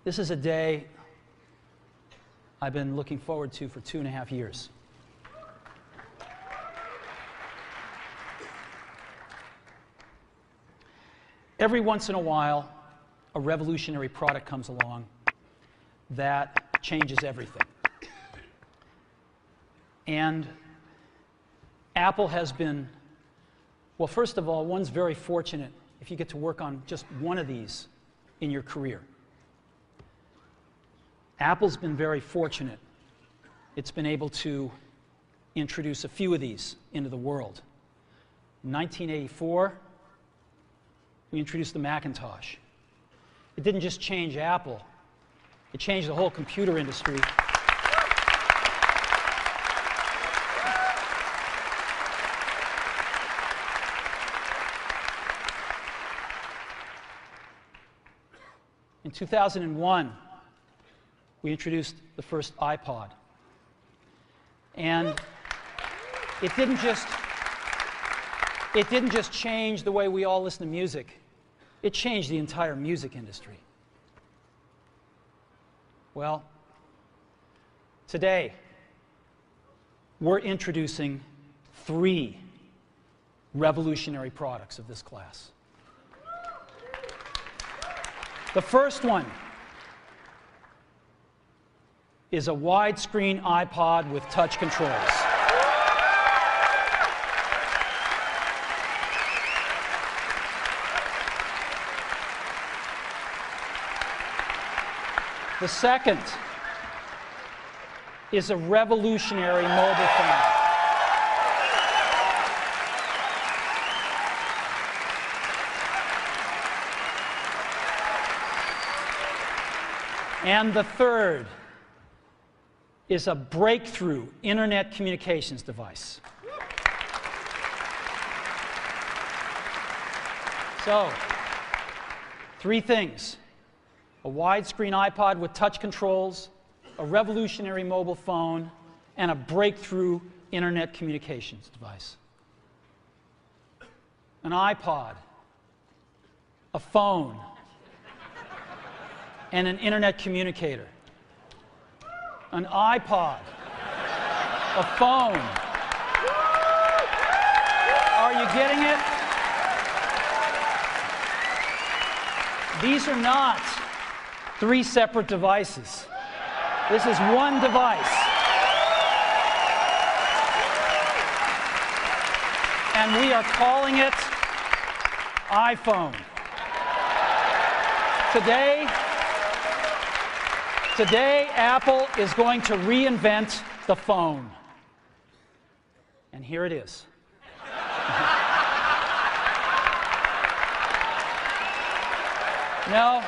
This is a day I've been looking forward to for 2.5 years. Every once in a while, a revolutionary product comes along that changes everything. And Apple has been, well, first of all, one's very fortunate if you get to work on just one of these in your career. Apple's been very fortunate. It's been able to introduce a few of these into the world. In 1984, we introduced the Macintosh. It didn't just change Apple, it changed the whole computer industry. In 2001, we introduced the first iPod. And it didn't just change the way we all listen to music. It changed the entire music industry. Well, today, we're introducing 3 revolutionary products of this class. The first one is a widescreen iPod with touch controls. The second is a revolutionary mobile phone. And the third is a breakthrough internet communications device. So, 3 things: a widescreen iPod with touch controls, a revolutionary mobile phone, and a breakthrough internet communications device. An iPod, a phone, and an internet communicator. An iPod, a phone. Are you getting it? These are not 3 separate devices. This is one device. And we are calling it iPhone. Today, Apple is going to reinvent the phone. And here it is. No.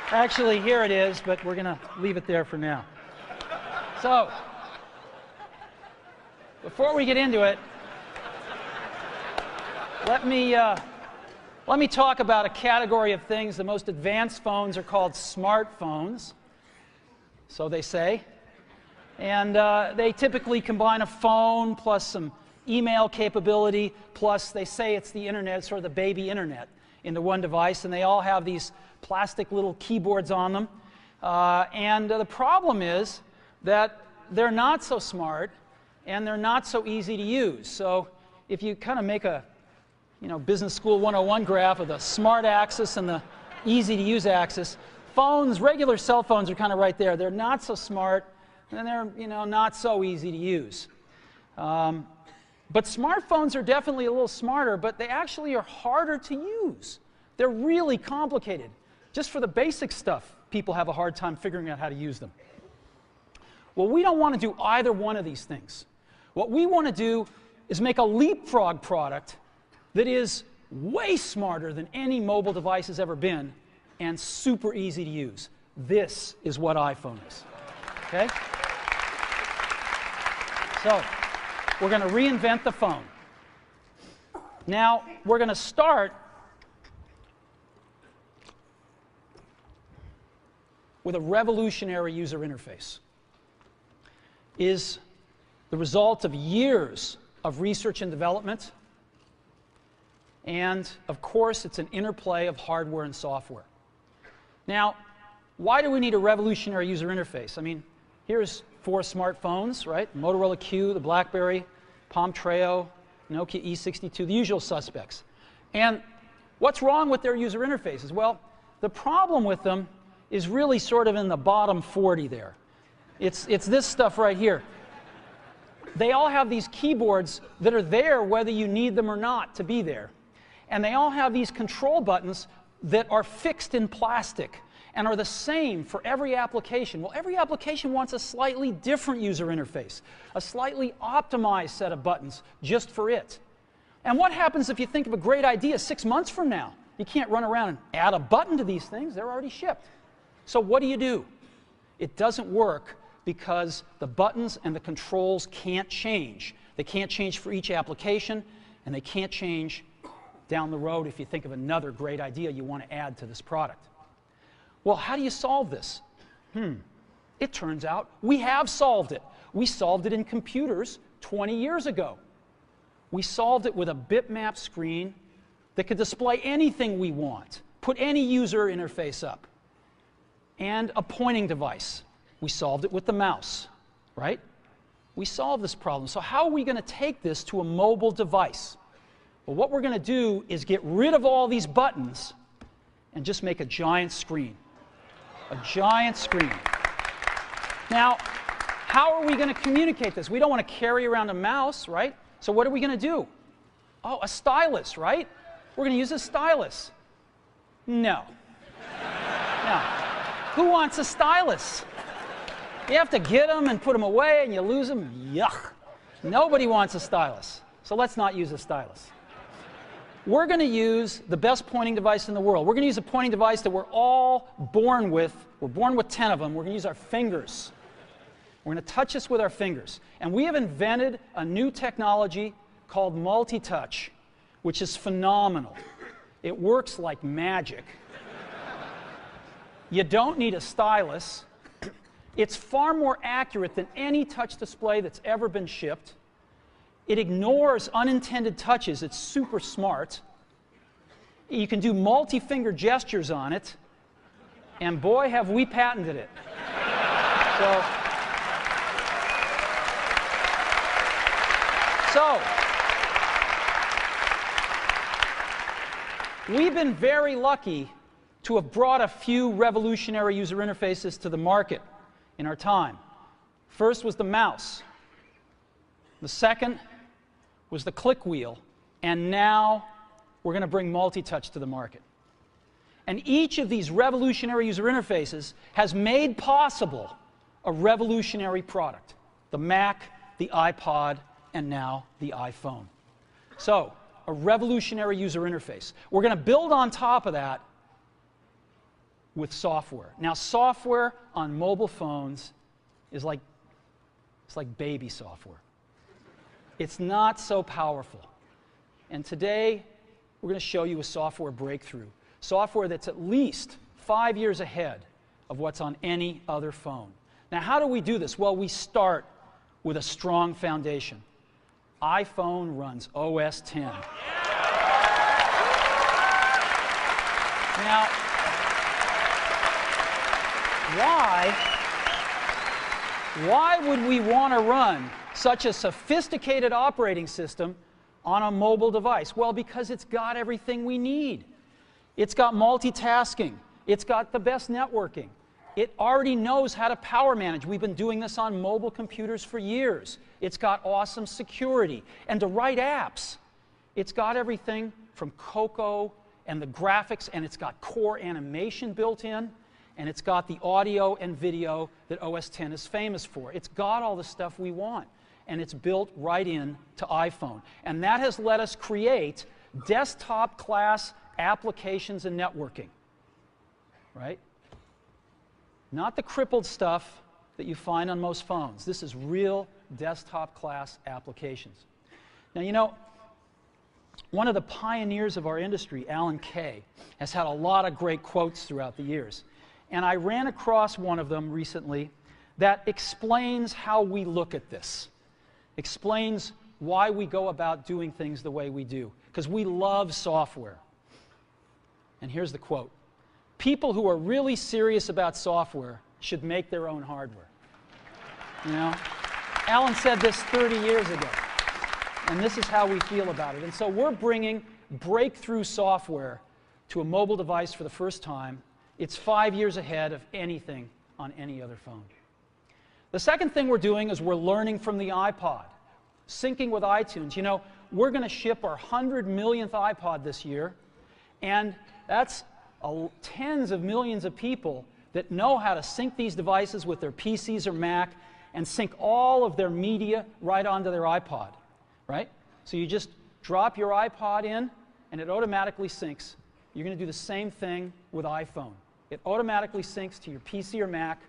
Actually, here it is, but we're going to leave it there for now. So, before we get into it, let me talk about a category of things. The most advanced phones are called smartphones, so they say. And they typically combine a phone plus some email capability, plus they say it's the internet, sort of the baby internet, into one device, and they all have these plastic little keyboards on them. The problem is that they're not so smart and they're not so easy to use. So if you kind of make a Business School 101 graph of the smart axis and the easy to use axis, phones, regular cell phones are kind of right there. They're not so smart and they're not so easy to use. But smartphones are definitely a little smarter, but they actually are harder to use. They're really complicated. Just for the basic stuff, people have a hard time figuring out how to use them. Well, we don't want to do either one of these things. What we want to do is make a leapfrog product that is way smarter than any mobile device has ever been and super easy to use. This is what iPhone is. Okay? So, we're going to reinvent the phone. Now, we're going to start with a revolutionary user interface. Is the result of years of research and development, and of course it's an interplay of hardware and software. Now, why do we need a revolutionary user interface? I mean, here's 4 smartphones, right? Motorola Q, the BlackBerry, Palm Treo, Nokia E62, the usual suspects. And what's wrong with their user interfaces? Well, the problem with them is really sort of in the bottom 40 there. It's this stuff right here. They all have these keyboards that are there whether you need them or not to be there. And they all have these control buttons that are fixed in plastic and are the same for every application. Well, every application wants a slightly different user interface, a slightly optimized set of buttons just for it. And what happens if you think of a great idea 6 months from now? You can't run around and add a button to these things. They're already shipped. So what do? It doesn't work because the buttons and the controls can't change. They can't change for each application, and they can't change down the road if you think of another great idea you want to add to this product. Well, how do you solve this? It turns out we have solved it. We solved it in computers 20 years ago. We solved it with a bitmap screen that could display anything we want, put any user interface up, and a pointing device. We solved it with the mouse, right? We solved this problem. So how are we going to take this to a mobile device? Well, what we're going to do is get rid of all these buttons and just make a giant screen. A giant screen. Now, how are we going to communicate this? We don't want to carry around a mouse, right? So what are we going to do? Oh, a stylus, right? We're going to use a stylus. No. No. Who wants a stylus? You have to get them and put them away and you lose them. Yuck. Nobody wants a stylus. So let's not use a stylus. We're going to use the best pointing device in the world. We're going to use a pointing device that we're all born with. We're born with 10 of them. We're going to use our fingers. We're going to touch this with our fingers. And we have invented a new technology called multi-touch, which is phenomenal. It works like magic. You don't need a stylus. It's far more accurate than any touch display that's ever been shipped. It ignores unintended touches. It's super smart. You can do multi-finger gestures on it. And boy, have we patented it. So, we've been very lucky to have brought a few revolutionary user interfaces to the market in our time. First was the mouse. The second was the click wheel. And now we're going to bring multi-touch to the market. And each of these revolutionary user interfaces has made possible a revolutionary product. The Mac, the iPod, and now the iPhone. So, a revolutionary user interface. We're going to build on top of that with software. Now, software on mobile phones is like baby software. It's not so powerful. And today, we're going to show you a software breakthrough. Software that's at least 5 years ahead of what's on any other phone. Now, how do we do this? Well, we start with a strong foundation. iPhone runs OS 10. Now, why would we want to run such a sophisticated operating system on a mobile device? Well, because it's got everything we need. It's got multitasking. It's got the best networking. It already knows how to power manage. We've been doing this on mobile computers for years. It's got awesome security. And to write apps, it's got everything from Cocoa and the graphics, and it's got core animation built in, and it's got the audio and video that OS X is famous for. It's got all the stuff we want, and it's built right in to iPhone. And that has let us create desktop-class applications and networking, right? Not the crippled stuff that you find on most phones. This is real desktop-class applications. Now, you know, one of the pioneers of our industry, Alan Kay, has had a lot of great quotes throughout the years. And I ran across one of them recently that explains how we look at this, explains why we go about doing things the way we do, because we love software. And here's the quote: people who are really serious about software should make their own hardware. You know? Alan said this 30 years ago, and this is how we feel about it. And so we're bringing breakthrough software to a mobile device for the first time. It's 5 years ahead of anything on any other phone. The second thing we're doing is we're learning from the iPod, syncing with iTunes. You know, we're going to ship our 100 millionth iPod this year, and that's tens of millions of people that know how to sync these devices with their PCs or Mac and sync all of their media right onto their iPod, right? So you just drop your iPod in, and it automatically syncs. You're going to do the same thing with iPhone. It automatically syncs to your PC or Mac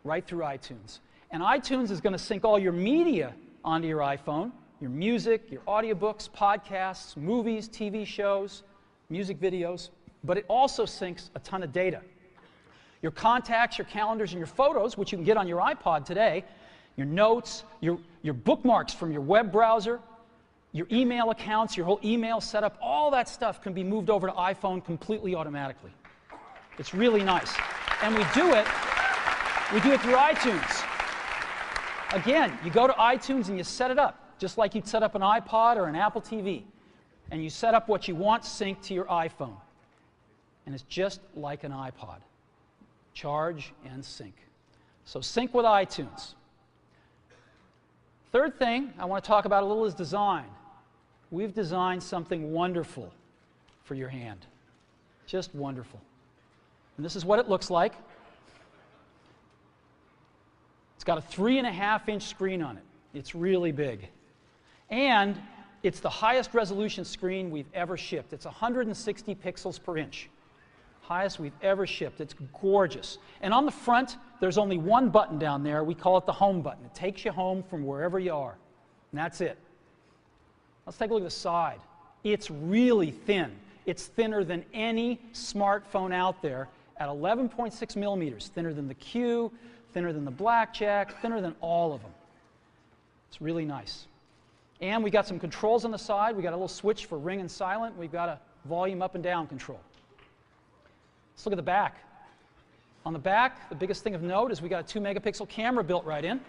right through iTunes. And iTunes is going to sync all your media onto your iPhone, your music, your audiobooks, podcasts, movies, TV shows, music videos, but it also syncs a ton of data. Your contacts, your calendars, and your photos, which you can get on your iPod today, your notes, your bookmarks from your web browser, your email accounts, your whole email setup, all that stuff can be moved over to iPhone completely automatically. It's really nice. And we do it through iTunes. Again, you go to iTunes and you set it up, just like you'd set up an iPod or an Apple TV. And you set up what you want synced to your iPhone. And it's just like an iPod. Charge and sync. So sync with iTunes. Third thing I want to talk about a little is design. We've designed something wonderful for your hand. Just wonderful. And this is what it looks like. It's got a 3.5-inch screen on it. It's really big. And it's the highest resolution screen we've ever shipped. It's 160 pixels per inch. Highest we've ever shipped. It's gorgeous. And on the front, there's only one button down there. We call it the home button. It takes you home from wherever you are. And that's it. Let's take a look at the side. It's really thin. It's thinner than any smartphone out there at 11.6 millimeters. Thinner than the Q, thinner than the Blackjack, thinner than all of them. It's really nice. And we got some controls on the side. We got a little switch for ring and silent. We've got a volume up and down control. Let's look at the back. On the back, the biggest thing of note is we got a 2-megapixel camera built right in.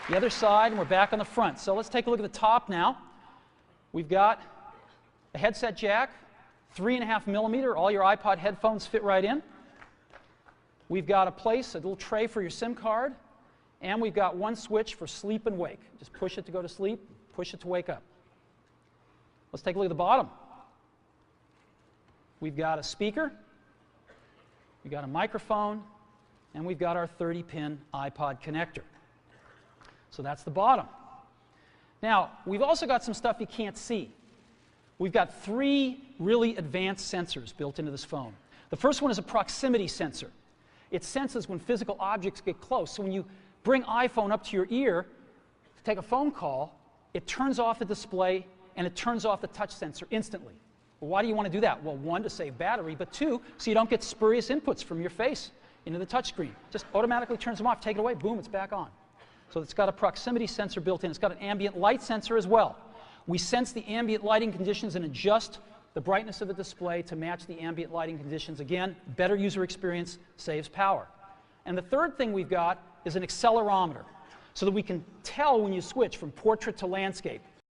The other side, and we're back on the front. So let's take a look at the top now. We've got a headset jack, 3.5 millimeter. All your iPod headphones fit right in. We've got a little tray for your SIM card. And we've got one switch for sleep and wake. Just push it to go to sleep, push it to wake up. Let's take a look at the bottom. We've got a speaker, we've got a microphone, and we've got our 30-pin iPod connector. So that's the bottom. Now, we've also got some stuff you can't see. We've got 3 really advanced sensors built into this phone. The first one is a proximity sensor. It senses when physical objects get close. So when you bring iPhone up to your ear to take a phone call, it turns off the display and it turns off the touch sensor instantly. Well, why do you want to do that? Well, 1, to save battery, but 2, so you don't get spurious inputs from your face into the touch screen. Just automatically turns them off, take it away, boom, it's back on. So it's got a proximity sensor built in. It's got an ambient light sensor as well. We sense the ambient lighting conditions and adjust the brightness of the display to match the ambient lighting conditions. Again, better user experience, saves power. And the third thing we've got is an accelerometer, so that we can tell when you switch from portrait to landscape.